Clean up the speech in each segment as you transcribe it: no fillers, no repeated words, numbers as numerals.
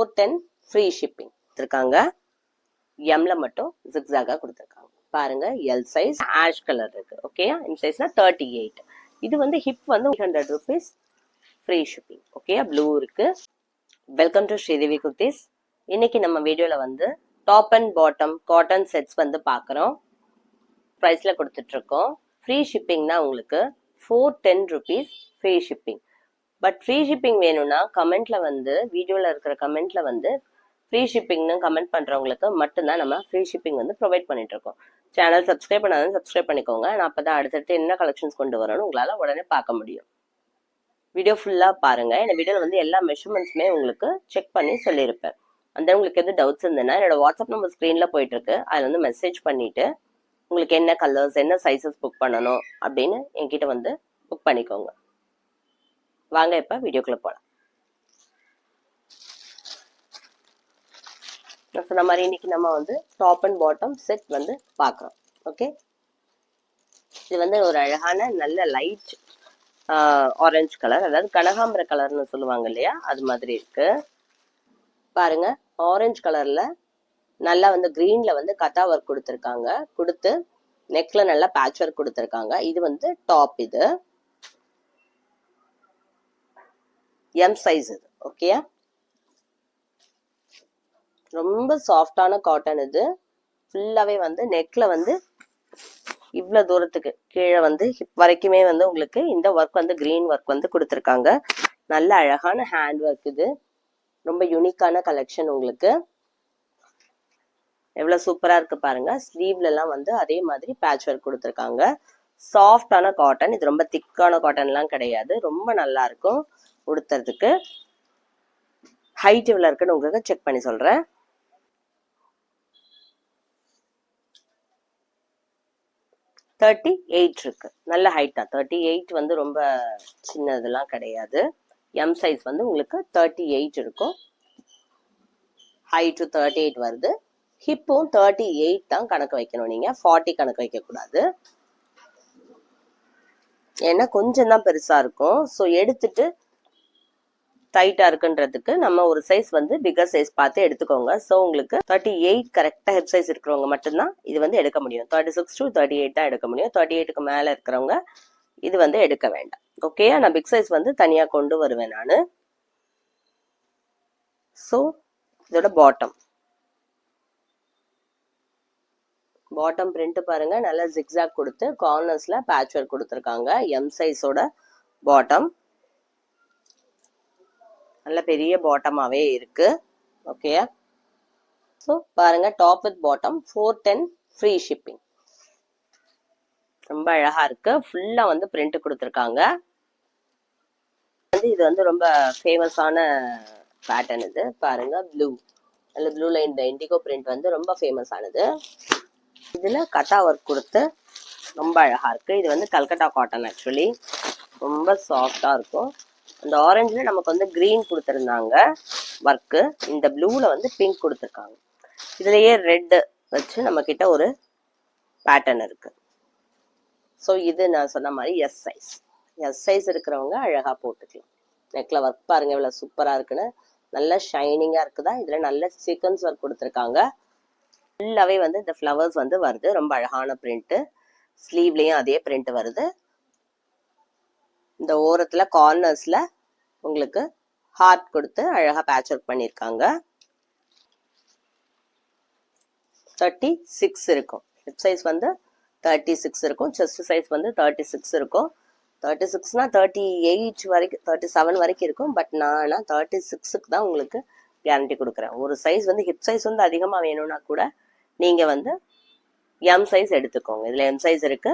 410 free shipping இருக்காங்க. எம்ல மட்டும் ஜிக்ஸாகா கொடுத்துருக்காங்க. பாருங்க L size ash colour okay. M, எம் சைஸ்னா 38. இது வந்து ஹிப் வந்து 100 rupees free shipping. Okay, blue இருக்கு. Welcome to Sridevi kurtis. இன்னைக்கு நம்ம வீடியோல வந்து top and bottom cotton sets வந்து பார்க்குறோம். ப்ரைஸ்ல கொடுத்துட்டு இருக்கோம். ஃப்ரீ ஷிப்பிங்னா உங்களுக்கு 410 rupees free shipping. But free shipping வேணும்னா கமெண்ட்ல வந்து வீடியோல இருக்கிற கமெண்ட்ல வந்து ஃப்ரீ ஷிப்பிங்னு கமெண்ட் பண்றவங்களுக்கு மட்டும்தான் நம்ம ஃப்ரீ ஷிப்பிங் வந்து ப்ரொவைட் பண்ணிட்டு இருக்கோம். சேனல் சப்ஸ்கிரைப் பண்ணாலும் சப்ஸ்கிரைப் பண்ணிக்கோங்க. நான் அப்பதான் அடுத்தடுத்து என்ன கலெக்ஷன்ஸ் கொண்டு வரணும் உங்களால உடனே பார்க்க முடியும். வீடியோ ஃபுல்லா பாருங்க. இந்த வீடியோல வந்து எல்லா மெஷர்மெண்ட்ஸுமே உங்களுக்கு செக் பண்ணி சொல்லியிருப்பேன். அந்த உங்களுக்கு எது டவுட்ஸ் இருந்ததுன்னா என்னோட வாட்ஸ்அப் நம்பர் ஸ்க்ரீன்ல போயிட்டு இருக்கு, அதுல வந்து மெசேஜ் பண்ணிட்டு உங்களுக்கு என்ன கலர்ஸ் என்ன சைஸஸ் புக் பண்ணணும் அப்படின்னு என்கிட்ட வந்து புக் பண்ணிக்கோங்க. வாங்க இப்ப வீடியோக்குள்ள போலாம். நான் சொன்ன மாதிரி இன்னைக்கு நம்ம வந்து டாப் அண்ட் பாட்டம் செட் வந்து பார்க்குறோம். ஓகே, இது வந்து ஒரு அழகான நல்ல லைட் ஆரஞ்சு கலர், அதாவது கனகாம்பர கலர்னு சொல்லுவாங்க இல்லையா, அது மாதிரி இருக்கு. பாருங்க, ஆரஞ்சு கலர்ல நல்லா வந்து கிரீன்ல வந்து கட்டா ஒர்க் கொடுத்துருக்காங்க. கொடுத்து நெக்ல நல்லா பேட்ச் ஒர்க் கொடுத்துருக்காங்க. இது வந்து டாப், இது எம் சைஸ் இது. ஓகே, ரொம்ப சாஃப்டான காட்டன். இது ஃபுல்லாவே வந்து நெக்ல வந்து இவ்வளவு தூரத்துக்கு கீழே வந்து ஹிப் வரைக்குமே வந்து உங்களுக்கு இந்த ஒர்க் வந்து கிரீன் ஒர்க் வந்து கொடுத்துருக்காங்க. நல்ல அழகான ஹேண்ட் ஒர்க். இது ரொம்ப யூனிக்கான கலெக்ஷன். உங்களுக்கு எவ்வளவு சூப்பரா இருக்கு பாருங்க. ஸ்லீவ்ல எல்லாம் வந்து அதே மாதிரி பேட்ச் ஒர்க் கொடுத்துருக்காங்க. சாஃப்டான காட்டன். இது ரொம்ப திக்கான காட்டன் எல்லாம் கிடையாது. ரொம்ப நல்லா இருக்கும் உடுத்துறதுக்கு. ஹைட் எவ்வளவு இருக்குன்னு உங்களுக்கு செக் பண்ணி சொல்றேன். தேர்ட்டி 8 இருக்கு. நல்ல ஹைட் தான். 38 வந்து ரொம்ப சின்னதெல்லாம் கிடையாது. எம் சைஸ் வந்து உங்களுக்கு 38 இருக்கும். ஹைட் 38 வருது. ஹிப்பும் 38 தான் கணக்கு வைக்கணும். நீங்க 40 கணக்கு வைக்க கூடாது. ஏன்னா கொஞ்சம் தான் பெருசா இருக்கும். ஸோ எடுத்துட்டு டைட்டா இருக்குன்றதுக்கு நம்ம ஒரு சைஸ் வந்து பிகர் சைஸ் பார்த்து எடுத்துக்கோங்க. ஸோ உங்களுக்கு 38 கரெக்டா ஹிப் சைஸ் இருக்கிறவங்க மட்டும்தான் இது வந்து எடுக்க முடியும். 36 to 38 தான் எடுக்க முடியும். 38க்கு மேல இருக்கிறவங்க இது வந்து எடுக்க வேண்டாம். ஓகே, நான் பிக் சைஸ் வந்து தனியா கொண்டு வருவேன் நானு. ஸோ இதோட பாட்டம் பிரிண்ட் பாருங்க. நல்லா ஜிக்ஸாக் கொடுத்து கார்னர்ஸ்ல பேட்ச் ஒர்க் கொடுத்துருக்காங்க. எம் சைஸோட பாட்டம் நல்ல பெரிய பாட்டமாவே இருக்கு. ஓகே, ஸோ பாருங்க, top with bottom 410 free shipping. ரொம்ப அழகா இருக்கு. ஃபுல்லா வந்து பிரிண்ட் கொடுத்துருக்காங்க. இது வந்து ரொம்ப ஃபேமஸான பேட்டர்ன். இது பாருங்க, ப்ளூ, நல்ல ப்ளூல இந்த இண்டிகோ பிரிண்ட் வந்து ரொம்ப ஃபேமஸ் ஆனது. இதுல கட்டா ஒர்க் கொடுத்து ரொம்ப அழகா இருக்கு. இது வந்து கல்கட்டா காட்டன். ஆக்சுவலி ரொம்ப சாஃப்டா இருக்கும். அந்த ஆரஞ்சுல நமக்கு வந்து கிரீன் கொடுத்துருந்தாங்க ஒர்க்கு. இந்த ப்ளூல வந்து பிங்க் கொடுத்துருக்காங்க. இதுலயே ரெட் வச்சு நம்ம கிட்ட ஒரு பேட்டர்ன் இருக்கு. ஸோ இது நான் சொன்ன மாதிரி எஸ் சைஸ். எஸ் சைஸ் இருக்கிறவங்க அழகா போட்டுக்கலாம். நெக்ல ஒர்க் பாருங்க இவ்வளவு சூப்பரா இருக்குன்னு. நல்ல ஷைனிங்கா இருக்குதா. இதுல நல்ல சீக்வன்ஸ் ஒர்க் கொடுத்துருக்காங்க. ஃபுல்லாவே வந்து இந்த ஃப்ளவர்ஸ் வந்து வருது. ரொம்ப அழகான பிரிண்ட். ஸ்லீவ்லயும் அதே பிரிண்ட் வருது. இந்த ஓரத்துல கார்னர்ஸ்ல உங்களுக்கு ஹார்ட் கொடுத்து அழகா பேட்ச் ஒர்க் பண்ணிருக்காங்க. 36 இருக்கும். ஹிப் சைஸ் வந்து 36 இருக்கும். செஸ்ட் சைஸ் வந்து 36 இருக்கும். 36னா 38 வரைக்கும் 37 வரைக்கும் இருக்கும். பட் நான் 36க்கு தான் உங்களுக்கு கேரண்டி கொடுக்குறேன். ஒரு சைஸ் வந்து ஹிப் சைஸ் வந்து அதிகமாக வேணும்னா கூட நீங்க வந்து எம் சைஸ் எடுத்துக்கோங்க. இதுல எம் சைஸ் இருக்கு.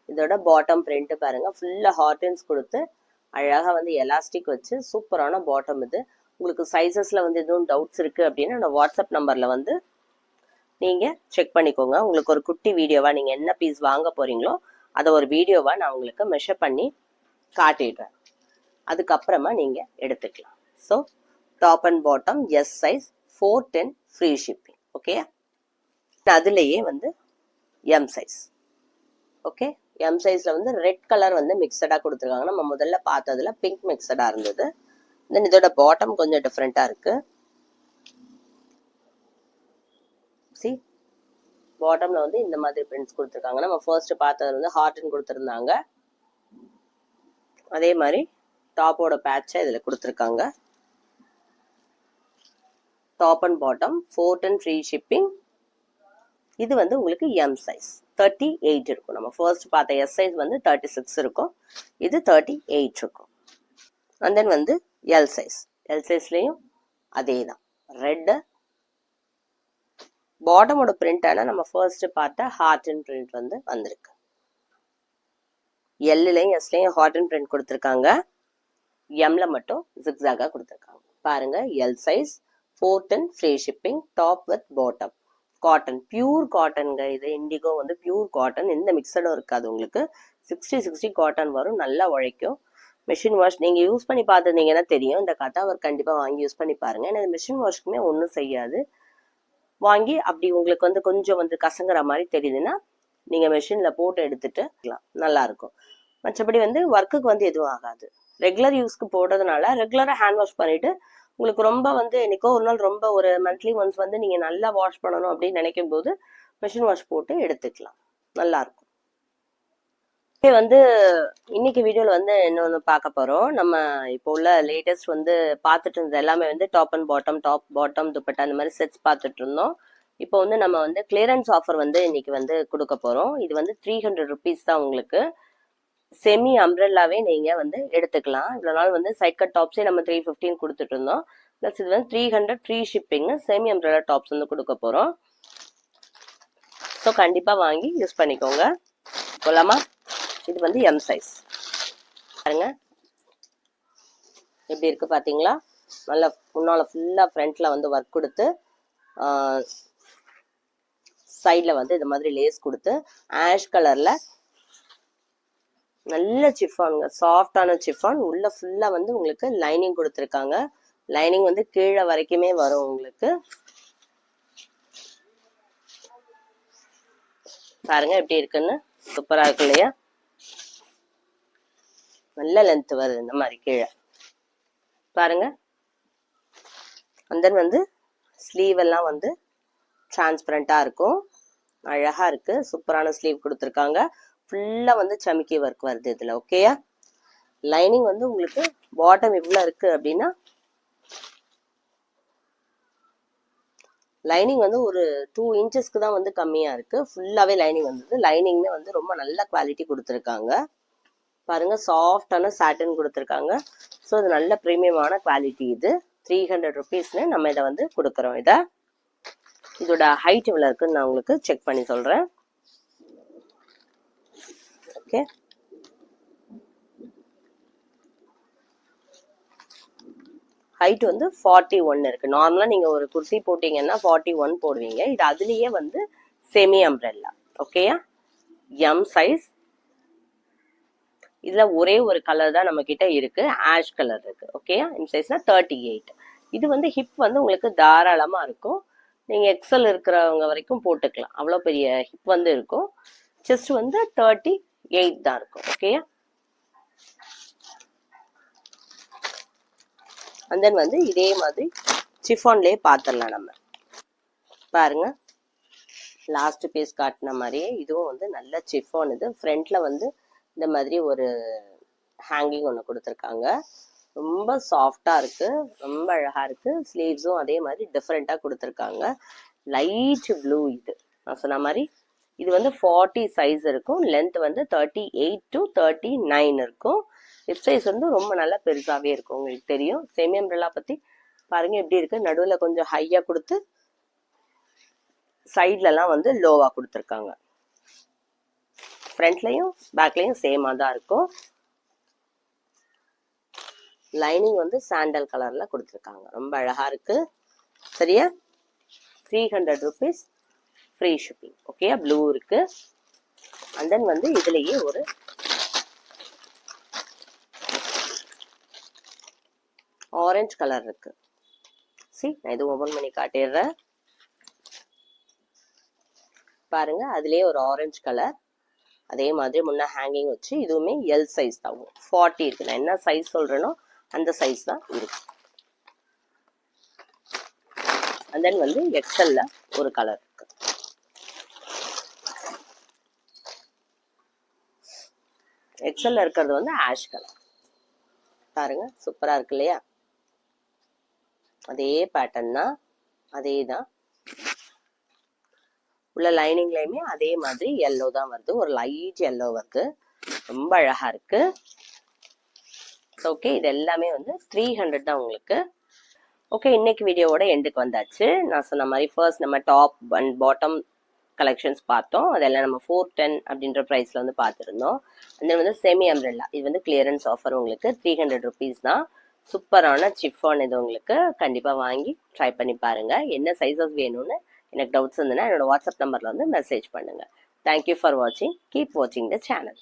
இதோட பாட்டம் பிரிண்ட் பாருங்க. ஃபுல்லா ஹார்டின்ஸ் கொடுத்து அழகா வந்து எலாஸ்டிக் வச்சு சூப்பரான பாட்டம். இது உங்களுக்கு சைசஸ்ல வந்து எதுவும் டவுட்ஸ் இருக்கு அப்படின்னா நான் வாட்ஸ்அப் நம்பர்ல வந்து நீங்க செக் பண்ணிக்கோங்க. உங்களுக்கு ஒரு குட்டி வீடியோவா நீங்க என்ன பீஸ் வாங்க போறீங்களோ அதை ஒரு வீடியோவா நான் உங்களுக்கு மெஷர் பண்ணி காட்டிடுறேன். அதுக்கப்புறமா நீங்க எடுத்துக்கலாம். So top and bottom S size 410 free shipping. Okay, அதுலயே வந்து எம் சைஸ். ஓகே, எம் சைஸ்ல வந்து ரெட் கலர் வந்து மிக்சடா கொடுத்துருக்காங்க. நம்ம முதல்ல பார்த்ததுல பிங்க் மிக்சடா இருந்தது. தென் இதோட பாட்டம் கொஞ்சம் டிஃப்ரெண்டா இருக்கு. சி பாட்டம்ல வந்து இந்த மாதிரி பிரிண்ட்ஸ் கொடுத்துருக்காங்க. நம்ம ஃபர்ஸ்ட் பார்த்தது வந்து ஹார்ட்னு கொடுத்துருந்தாங்க. அதே மாதிரி டாப்போட பேட்சை இதில் கொடுத்துருக்காங்க. Top and bottom 410 free shipping. இது வந்து உங்களுக்கு எம் சைஸ் 38 இருக்கும். நம்ம ஃபர்ஸ்ட் பார்த்த எஸ் சைஸ் வந்து 36 இருக்கும், இது 38 இருக்கும். அண்ட் தென் வந்து எல் சைஸ்லையும் அதே தான். ரெட்டு பாட்டமோட பிரிண்டான நம்ம ஃபர்ஸ்ட் பார்த்த ஹார்ட் அண்ட் பிரிண்ட் வந்து வந்திருக்கு. எல்லையும் எஸ்லையும் ஹார்ட் அண்ட் பிரிண்ட் கொடுத்துருக்காங்க. எம்ல மட்டும் ஜிக்ஸாகா கொடுத்துருக்காங்க. பாருங்க, L size 410 free shipping, top with bottom, cotton, pure காட்டனுங்க. இது இண்டிகோ வந்து பியூர் காட்டன், எந்த மிக்சடும் இருக்காது. உங்களுக்கு 60 காட்டன் வரும், நல்லா உழைக்கும். மிஷின் வாஷ் நீங்கள் யூஸ் பண்ணி பார்த்துருந்தீங்கன்னா தெரியும். இந்த கத்தாவர் கண்டிப்பாக வாங்கி யூஸ் பண்ணி பாருங்க. ஏன்னா மிஷின் வாஷ்க்குமே ஒன்றும் செய்யாது. வாங்கி அப்படி உங்களுக்கு வந்து கொஞ்சம் வந்து கசங்குற மாதிரி தெரியுதுன்னா நீங்கள் மெஷினில் போட்டு எடுத்துட்டு நல்லா இருக்கும். மற்றபடி வந்து ஒர்க்குக்கு வந்து எதுவும் ஆகாது. ரெகுலர் யூஸ்க்கு போடுறதுனால ரெகுலராக ஹேண்ட் வாஷ் பண்ணிட்டு உங்களுக்கு ரொம்ப வந்து என்னைக்கோ ஒரு நாள் ரொம்ப ஒரு மந்த்லி ஒன்ஸ் வந்து நீங்கள் நல்லா வாஷ் பண்ணணும் அப்படின்னு நினைக்கும் போது மிஷின் வாஷ் போட்டு எடுத்துக்கலாம், நல்லா இருக்கும். வந்து இன்னைக்கு வீடியோல வந்து இன்னொன்று பார்க்க போறோம். நம்ம இப்போ உள்ள லேட்டஸ்ட் வந்து பார்த்துட்டு இருந்தது எல்லாமே வந்து top and bottom, top bottom dupatta அந்த மாதிரி செட்ஸ் பார்த்துட்டு இருந்தோம். இப்போ வந்து நம்ம வந்து கிளியரன்ஸ் ஆஃபர் வந்து இன்னைக்கு வந்து கொடுக்க போறோம். இது வந்து 300 ருபீஸ் தான். உங்களுக்கு செமி அம்ப்ரெல்லாவே நீங்க வந்து எடுத்துக்கலாம். இவ்வளவு நாள் வந்து சைட் கட் டாப்ஸே நம்ம 315 கொடுத்துட்டு இருந்தோம். பிளஸ் இது வந்து 300 free shipping. Semi umbrella tops வந்து கொடுக்க போறோம். ஸோ கண்டிப்பா வாங்கி யூஸ் பண்ணிக்கோங்க. போலாமா? இது வந்து எம் சைஸ். பாருங்க எப்படி இருக்கு பாத்தீங்களா? நல்லா முன்னால ஃபுல்லா ஃப்ரண்ட்ல வந்து ஒர்க் கொடுத்து சைட்ல வந்து இந்த மாதிரி லேஸ் கொடுத்து ஆஷ் கலர்ல நல்ல சிஃபானுங்க, சாஃப்டான சிஃபான். உள்ள ஃபுல்லா வந்து உங்களுக்கு லைனிங் கொடுத்துருக்காங்க. லைனிங் வந்து கீழே வரைக்குமே வரும் உங்களுக்கு. பாருங்க எப்படி இருக்குன்னு, சூப்பரா இருக்கு இல்லையா? நல்ல லென்த் வருது இந்த மாதிரி கீழே பாருங்க. அந்த வந்து ஸ்லீவ் எல்லாம் வந்து டிரான்ஸ்பரண்டா இருக்கும், அழகா இருக்கு. சூப்பரான ஸ்லீவ் கொடுத்துருக்காங்க. ஃபுல்லா வந்து சமிக்கி ஒர்க் வருது இதுல. ஓகேயா? லைனிங் வந்து உங்களுக்கு பாட்டம் இவ்வளவு இருக்கு அப்படின்னா லைனிங் வந்து ஒரு 2 இன்ச்சஸ்க்கு தான் வந்து கம்மியா இருக்கு. ஃபுல்லாவே லைனிங் வந்தது. லைனிங்மே வந்து ரொம்ப நல்ல குவாலிட்டி கொடுத்துருக்காங்க. பாருங்க, சாஃப்டான சாட்டன் கொடுத்துருக்காங்க. ஸோ இது நல்ல ப்ரீமியமான குவாலிட்டி. இது 300 ருபீஸ்னு நம்ம இதை வந்து கொடுக்குறோம். இதோட ஹைட் இவ்வளோ இருக்குன்னு நான் உங்களுக்கு செக் பண்ணி சொல்றேன். ஓகே, ஹைட் வந்து 41 இருக்கு. நார்மலா நீங்க ஒரு குர்த்தி போட்டீங்கன்னா 41 போடுவீங்க. இது அதுலயே வந்து செமி அம்ப்ரெல்லா. ஓகேயா? M size. இதுல ஒரே ஒரு கலர் தான் நம்ம கிட்ட இருக்கு, ஆஷ் கலர் இருக்கு. ஓகேயா? எம் சைஸ்னா 38. இது வந்து ஹிப் வந்து உங்களுக்கு தாராளமா இருக்கும். நீங்க எக்ஸல் இருக்கிறவங்க வரைக்கும் போட்டுக்கலாம், அவ்வளோ பெரிய ஹிப் வந்து இருக்கும். செஸ்ட் வந்து 38 தான் இருக்கும். ஓகேயா? அண்ட் தென் வந்து இதே மாதிரி சிஃபான்லயே பார்த்துடலாம் நம்ம. பாருங்க, லாஸ்ட் பீஸ் காட்டின மாதிரியே இதுவும் வந்து நல்ல சிஃபான். இது ஃப்ரண்ட்ல வந்து இந்த மாதிரி ஒரு ஹேங்கிங் ஒன்று கொடுத்துருக்காங்க. ரொம்ப சாஃப்டா இருக்கு, ரொம்ப அழகா இருக்கு. ஸ்லீவ்ஸும் அதே மாதிரி டிஃப்ரெண்டா கொடுத்துருக்காங்க. Light blue. இது நான் சொன்ன மாதிரி இது வந்து 40 சைஸ் இருக்கும். லென்த் வந்து 38 to 39 இருக்கும். ஹிப் சைஸ் வந்து ரொம்ப நல்லா பெருசாவே இருக்கும். உங்களுக்கு தெரியும். செமி அம்ப்ரெல்லா பத்தி பாருங்க எப்படி இருக்கு. நடுவுல கொஞ்சம் ஹையா கொடுத்து சைட்ல எல்லாம் வந்து லோவா கொடுத்துருக்காங்க. ஃப்ரண்ட்லயும் பேக்லயும் சேமா தான் இருக்கும். லைனிங் வந்து சாண்டல் கலர்ல கொடுத்துருக்காங்க. ரொம்ப அழகா இருக்கு. சரியா? 300 rupees free shipping. Okay, blue இருக்கு. அண்ட் தென் வந்து இதுலயே ஒரு ஆரஞ்சு கலர் இருக்கு. நான் இது ஓபன் பண்ணி காட்டிடுறேன். பாருங்க, அதுலயே ஒரு ஆரஞ்சு கலர். அதே மாதிரி முன்ன ஹேங்கிங் வச்சு இதுவுமே எல் சைஸ் தான். 40 இருக்கு. நான் என்ன சைஸ் சொல்றேனோ அந்த சைஸ் தான் இருக்கு. அண்ட் தென் வந்து எக்ஸல்ல ஒரு கலர் இருக்கு. எக்ஸல்ல இருக்கிறது வந்து ஆஷ் கலர் பாருங்க, சூப்பரா இருக்கு இல்லையா? அதே பேட்டர்ன் தான், அதே தான். உள்ள லைனிங்லயுமே அதே மாதிரி எல்லோ தான் வருது, ஒரு லைட் எல்லோ வருது, ரொம்ப அழகா இருக்கு. ஓகே, இது எல்லாமே வந்து 300 தான் உங்களுக்கு. ஓகே, இன்னைக்கு வீடியோவோட எண்டுக்கு வந்தாச்சு. நான் சொன்ன மாதிரி ஃபர்ஸ்ட் நம்ம டாப் அண்ட் பாட்டம் கலெக்ஷன்ஸ் பார்த்தோம். அதெல்லாம் நம்ம 410 அப்படின்ற ப்ரைஸில் வந்து பார்த்துருந்தோம். அந்த வந்து செமி அம்ரெல்லா, இது வந்து கிளியரன்ஸ் ஆஃபர், உங்களுக்கு 300 ருபீஸ் தான். சூப்பரான சிஃபான், இது உங்களுக்கு கண்டிப்பாக வாங்கி ட்ரை பண்ணி பாருங்கள். என்ன சைஸஸ் வேணும்னு எனக்கு டவுட்ஸ் இருந்ததுன்னா என்னோட வாட்ஸ்அப் நம்பரில் வந்து மெசேஜ் பண்ணுங்கள். தேங்க்யூ ஃபார் வாட்சிங். கீப் வாட்சிங் த சேனல்.